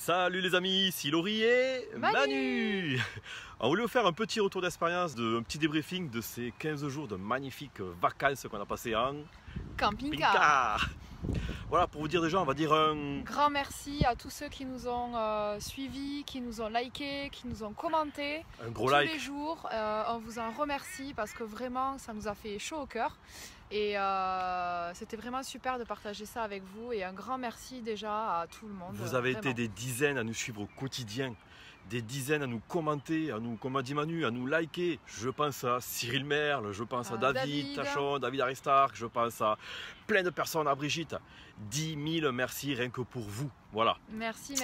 Salut les amis, ici Laurie et Manu. On voulait vous faire un petit retour d'expérience, un petit débriefing de ces 15 jours de magnifiques vacances qu'on a passées en camping-car. Voilà, pour vous dire déjà, on va dire un grand merci à tous ceux qui nous ont suivis, qui nous ont likés, qui nous ont commenté gros tous like les jours. On vous en remercie parce que vraiment ça nous a fait chaud au cœur. Et c'était vraiment super de partager ça avec vous et un grand merci déjà à tout le monde. Vous avez vraiment été des dizaines à nous suivre au quotidien, des dizaines à nous commenter, comme a dit Manu, à nous liker. Je pense à Cyril Merle, je pense à David Tachon, David Aristark, je pense à plein de personnes, à Brigitte. 10 000 merci rien que pour vous. Voilà. Merci.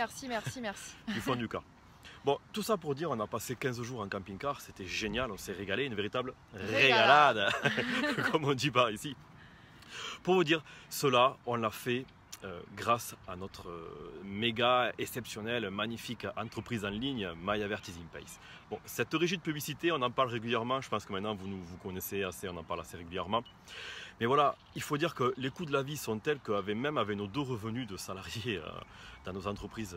Du fond du cœur. Bon, tout ça pour dire, on a passé 15 jours en camping-car, c'était génial, on s'est régalé, une véritable régalade, comme on dit par ici. Pour vous dire, cela, on l'a fait grâce à notre méga exceptionnelle, magnifique entreprise en ligne, My Advertising Pace. Bon, cette régie de publicité, on en parle régulièrement, je pense que maintenant vous connaissez assez, on en parle assez régulièrement. Mais voilà, il faut dire que les coûts de la vie sont tels même avec nos 2 revenus de salariés dans nos entreprises,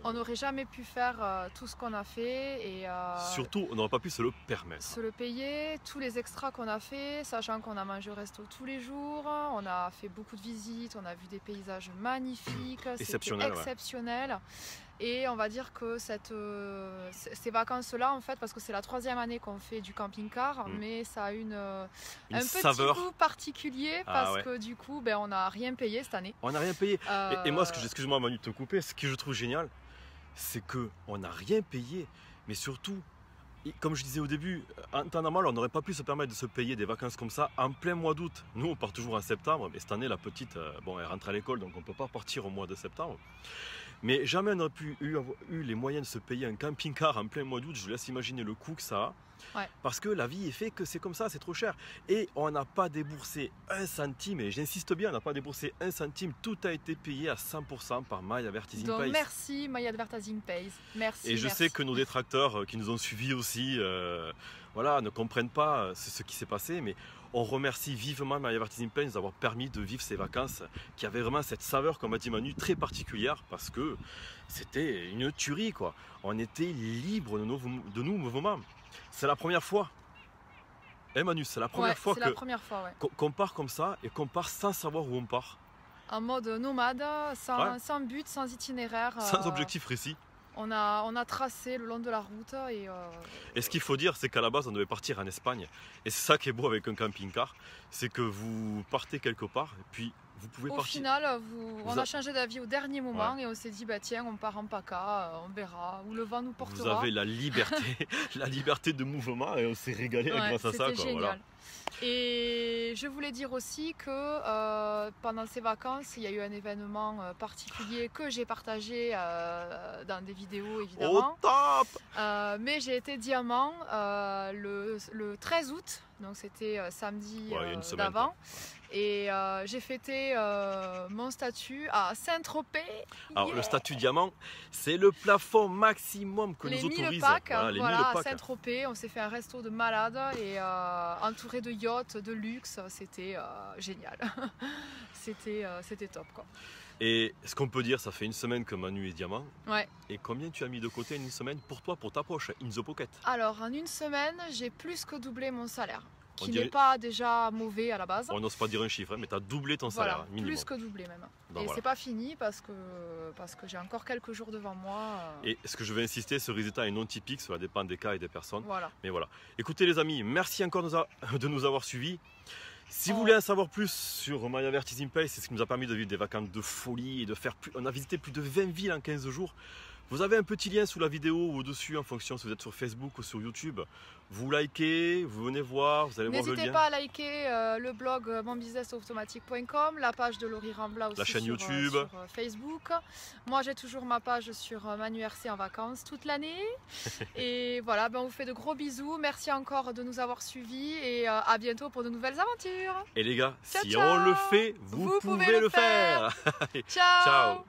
on n'aurait jamais pu faire tout ce qu'on a fait et surtout on n'aurait pas pu se le permettre. Se le payer, tous les extras qu'on a fait, sachant qu'on a mangé au resto tous les jours, on a fait beaucoup de visites, on a vu des paysages magnifiques, c'était exceptionnel. Ouais. Et on va dire que ces vacances-là, en fait, parce que c'est la 3e année qu'on fait du camping-car, mais ça a un petit goût particulier parce que du coup, on n'a rien payé cette année. On n'a rien payé. Et moi, excuse-moi Manu de te couper, ce que je trouve génial, c'est qu'on n'a rien payé, mais surtout, comme je disais au début, en temps normal, on n'aurait pas pu se permettre de se payer des vacances comme ça en plein mois d'août. Nous, on part toujours en septembre, mais cette année, la petite, elle rentre à l'école, donc on ne peut pas partir au mois de septembre. Mais jamais on n'aurait pu eu les moyens de se payer un camping-car en plein mois d'août. Je vous laisse imaginer le coût que ça a. Ouais. Parce que la vie est fait que c'est comme ça, c'est trop cher. Et on n'a pas déboursé un centime, et j'insiste bien, on n'a pas déboursé un centime. Tout a été payé à 100% par My Advertising Pace. Donc merci My Advertising Pace. Merci. Et je sais que nos détracteurs qui nous ont suivis aussi, ne comprennent pas ce qui s'est passé, mais on remercie vivement My Advertising Pace de nous avoir permis de vivre ces vacances qui avaient vraiment cette saveur, comme a dit Manu, très particulière parce que c'était une tuerie, quoi. On était libre de nos mouvements. C'est la première fois. Manu, c'est la première fois qu'on part comme ça et qu'on part sans savoir où on part. En mode nomade, sans but, sans itinéraire. Sans objectif précis. On a tracé le long de la route. Et ce qu'il faut dire, c'est qu'à la base, on devait partir en Espagne. Et c'est ça qui est beau avec un camping-car, c'est que vous partez quelque part et puis vous pouvez partir. Au final, on a changé d'avis au dernier moment et on s'est dit, tiens, on part en PACA, on verra où le vent nous portera. Vous avez la liberté de mouvement et on s'est régalé grâce à ça. C'était génial. Voilà. Et je voulais dire aussi que pendant ces vacances, il y a eu un événement particulier que j'ai partagé dans des vidéos évidemment. Au top. Mais j'ai été diamant le 13 août, donc c'était samedi d'avant. Et j'ai fêté mon statut à Saint-Tropez. Alors le statut diamant, c'est le plafond maximum que nous autorise. Les 1000 packs, à Saint-Tropez, on s'est fait un resto de malade et entouré de yachts, de luxe, c'était génial. C'était top, quoi. Et ce qu'on peut dire, ça fait 1 semaine que Manu est diamant. Ouais. Et combien tu as mis de côté en 1 semaine pour toi, pour ta poche, in the pocket? Alors en 1 semaine, j'ai plus que doublé mon salaire. Qui n'est pas déjà mauvais à la base. On n'ose pas dire un chiffre, mais tu as doublé ton salaire minimum. Plus que doublé même. Donc, et c'est pas fini parce que j'ai encore quelques jours devant moi. Et ce que je vais insister, ce résultat est non typique, cela dépend des cas et des personnes. Voilà. Mais voilà. Écoutez les amis, merci encore de nous avoir suivis. Si vous voulez en savoir plus sur My Advertising Pace, c'est ce qui nous a permis de vivre des vacances de folie et on a visité plus de 20 villes en 15 jours. Vous avez un petit lien sous la vidéo ou au-dessus en fonction si vous êtes sur Facebook ou sur YouTube. Vous likez, vous venez voir, vous allez voir le lien. N'hésitez pas à liker le blog monbusinessautomatique.com, la page de Laurie Rambla aussi, la chaîne YouTube, sur Facebook. Moi j'ai toujours ma page sur Manu RC en vacances toute l'année. Et voilà, on vous fait de gros bisous. Merci encore de nous avoir suivis et à bientôt pour de nouvelles aventures. Et les gars, si on le fait, vous pouvez le faire. Ciao. Ciao.